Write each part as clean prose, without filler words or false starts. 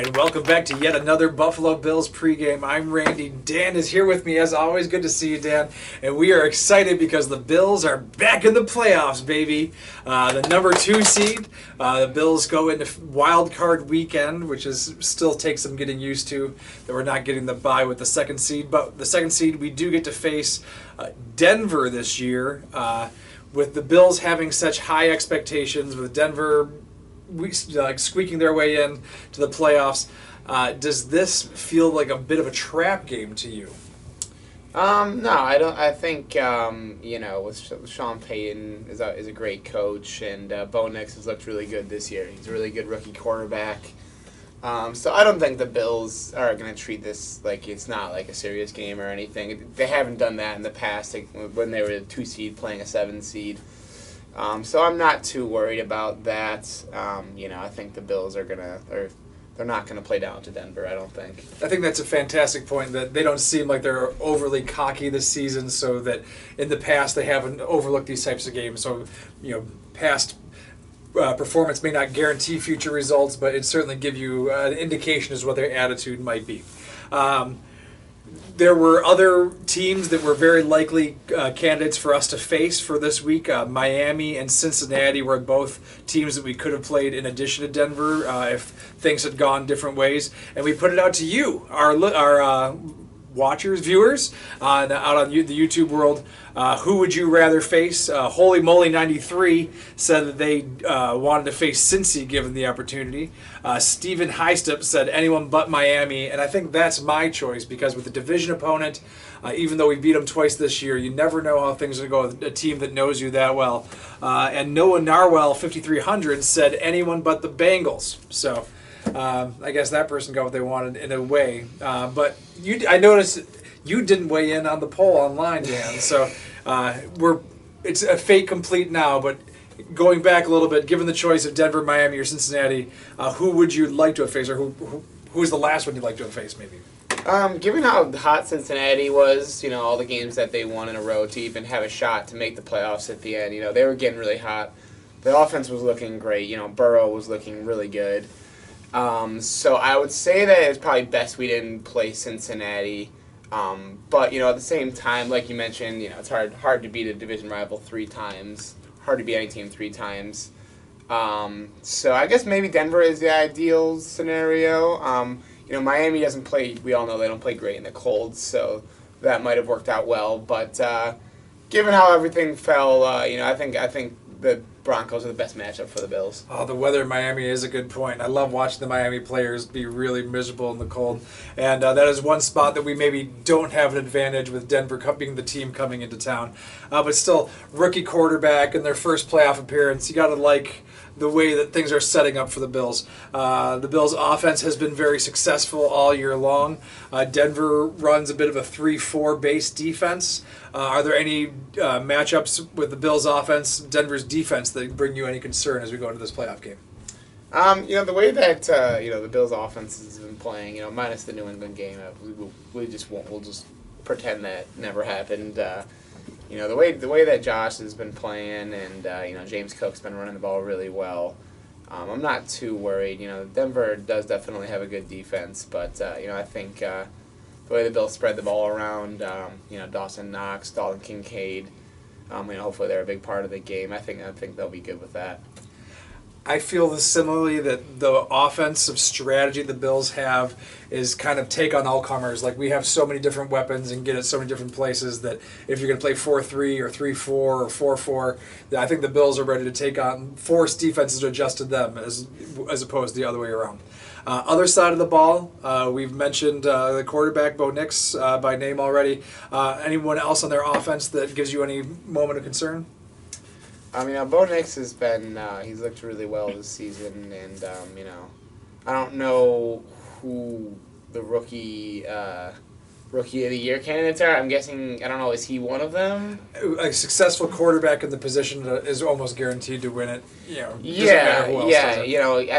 And welcome back to yet another Buffalo Bills pregame. I'm Randy. Dan is here with me as always. Good to see you, Dan. And we are excited because the Bills are back in the playoffs, baby. The number 2 seed. The Bills go into wild card weekend, which is still takes some getting used to that we're not getting the bye with the second seed. But the second seed, we do get to face Denver this year. With the Bills having such high expectations, with Denver squeaking their way in to the playoffs, does this feel like a bit of a trap game to you? No, I don't. I think with Sean Payton is a great coach, and Bo Nix has looked really good this year. He's a really good rookie quarterback. So I don't think the Bills are going to treat this like it's not like a serious game or anything. They haven't done that in the past, when they were a 2 seed playing a 7 seed. So I'm not too worried about that. I think the Bills they're not going to play down to Denver, I don't think. I think that's a fantastic point, that they don't seem like they're overly cocky this season, so that in the past they haven't overlooked these types of games. So, past performance may not guarantee future results, but it certainly give you an indication as what their attitude might be. There were other teams that were very likely candidates for us to face for this week. Miami and Cincinnati were both teams that we could have played in addition to Denver if things had gone different ways. And we put it out to you, our watchers, viewers, out on the YouTube world. Who would you rather face? Holy Moly 93 said that they wanted to face Cincy given the opportunity. Stephen Heistep said anyone but Miami, and I think that's my choice because with the division opponent, even though we beat them twice this year, you never know how things are going to go with a team that knows you that well. And Noah Narwell 5300 said anyone but the Bengals. So I guess that person got what they wanted in a way. But I noticed you didn't weigh in on the poll online, Dan. So it's a fate complete now. But going back a little bit, given the choice of Denver, Miami, or Cincinnati, who would you like to have faced, or who's the last one you'd like to have faced, maybe? Given how hot Cincinnati was, all the games that they won in a row to even have a shot to make the playoffs at the end, they were getting really hot. The offense was looking great. Burrow was looking really good. So I would say that it's probably best we didn't play Cincinnati. But, at the same time, like you mentioned, it's hard to beat a division rival 3 times. Hard to beat any team 3 times. So I guess maybe Denver is the ideal scenario. Miami doesn't play, we all know they don't play great in the cold, so that might have worked out well. But given how everything fell, I think the Broncos are the best matchup for the Bills. Oh, the weather in Miami is a good point. I love watching the Miami players be really miserable in the cold. And that is one spot that we maybe don't have an advantage with Denver being the team coming into town. But still, rookie quarterback in their first playoff appearance, you got to like the way that things are setting up for the Bills. The Bills' offense has been very successful all year long. Denver runs a bit of a 3-4 base defense. Are there any matchups with the Bills' offense, Denver's defense, that bring you any concern as we go into this playoff game? The way that the Bills' offense has been playing, minus the New England game, we just won't. We'll just pretend that never happened. The way that Josh has been playing, and James Cook's been running the ball really well. I'm not too worried. Denver does definitely have a good defense, but I think the way the Bills spread the ball around, Dawson, Knox, Dalton, Kincaid, hopefully they're a big part of the game. I think they'll be good with that. I feel similarly that the offensive strategy the Bills have is kind of take on all comers. Like, we have so many different weapons and get at so many different places that if you're going to play 4-3 or 3-4 or 4-4, I think the Bills are ready to take on, force defenses to adjust to them as opposed to the other way around. Other side of the ball, we've mentioned the quarterback, Bo Nix, by name already. Anyone else on their offense that gives you any moment of concern? Bo Nix has been, he's looked really well this season, and, I don't know who the rookie of the year candidates are. I'm guessing, I don't know, is he one of them? A successful quarterback in the position is almost guaranteed to win it. I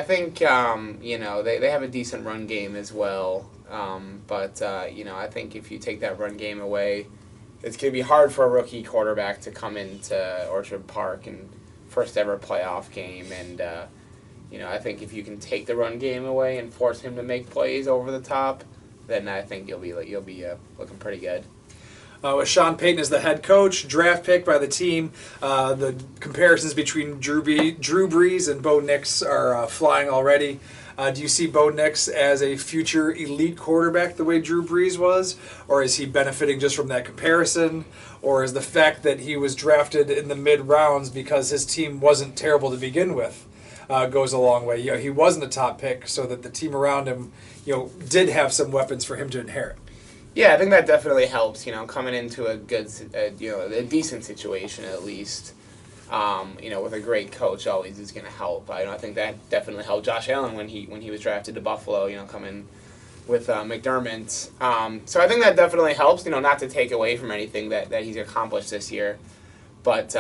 think, they have a decent run game as well. But I think if you take that run game away, it's going to be hard for a rookie quarterback to come into Orchard Park and first ever playoff game and, I think if you can take the run game away and force him to make plays over the top, then I think you'll be looking pretty good. With Sean Payton as the head coach, draft pick by the team, the comparisons between Drew Brees and Bo Nix are flying already. Do you see Bo Nix as a future elite quarterback the way Drew Brees was? Or is he benefiting just from that comparison? Or is the fact that he was drafted in the mid-rounds because his team wasn't terrible to begin with goes a long way? He wasn't a top pick, so that the team around him did have some weapons for him to inherit. Yeah, I think that definitely helps, coming into a good, a decent situation at least. With a great coach always is going to help. I think that definitely helped Josh Allen when he was drafted to Buffalo, coming with McDermott. So I think that definitely helps, not to take away from anything that he's accomplished this year. But,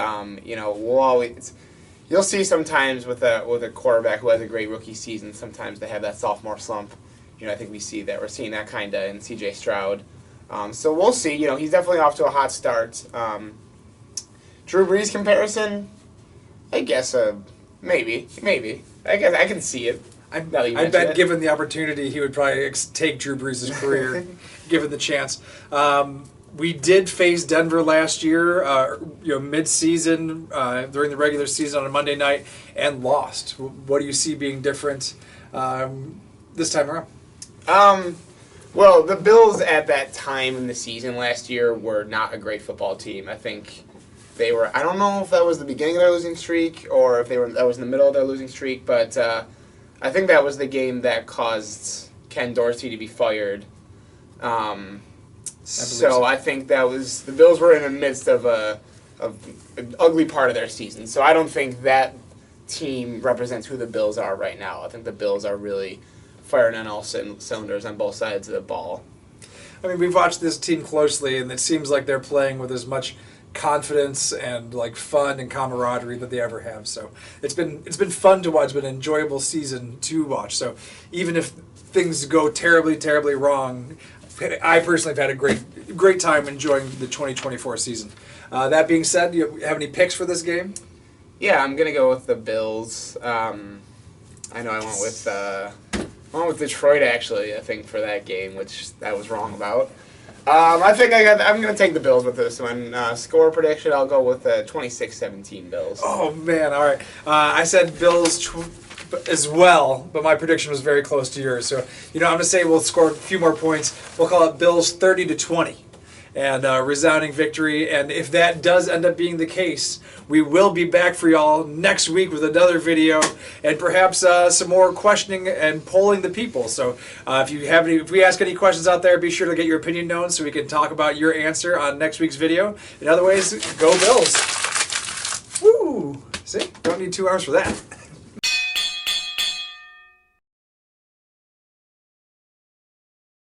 you'll see sometimes with a quarterback who has a great rookie season, sometimes they have that sophomore slump. I think we're seeing that kind of in C.J. Stroud. So we'll see. He's definitely off to a hot start. Drew Brees comparison, I guess maybe. I guess I can see it. I bet given the opportunity, he would probably take Drew Brees' career, given the chance. We did face Denver last year, mid-season, during the regular season on a Monday night, and lost. What do you see being different this time around? Well, the Bills at that time in the season last year were not a great football team. I think they were. I don't know if that was the beginning of their losing streak or if that was in the middle of their losing streak, but I think that was the game that caused Ken Dorsey to be fired. So I think that was the Bills were in the midst of an ugly part of their season. So I don't think that team represents who the Bills are right now. I think the Bills are really firing on all cylinders on both sides of the ball. I mean, we've watched this team closely, and it seems like they're playing with as much confidence and fun and camaraderie that they ever have. So it's been fun to watch. It's been an enjoyable season to watch. So even if things go terribly, terribly wrong, I personally have had a great time enjoying the 2024 season. That being said, do you have any picks for this game? Yeah, I'm gonna go with the Bills. I know I went with Detroit actually. I think for that game, which I was wrong about. I think I'm going to take the Bills with this one. Score prediction, I'll go with 26-17 Bills. Oh, man, all right. I said Bills as well, but my prediction was very close to yours. So, I'm going to say we'll score a few more points. We'll call it Bills 30-20. And resounding victory. And if that does end up being the case, we will be back for y'all next week with another video and perhaps some more questioning and polling the people. So if we ask any questions out there, be sure to get your opinion known so we can talk about your answer on next week's video. In other ways, go Bills. Woo! See, don't need 2 hours for that.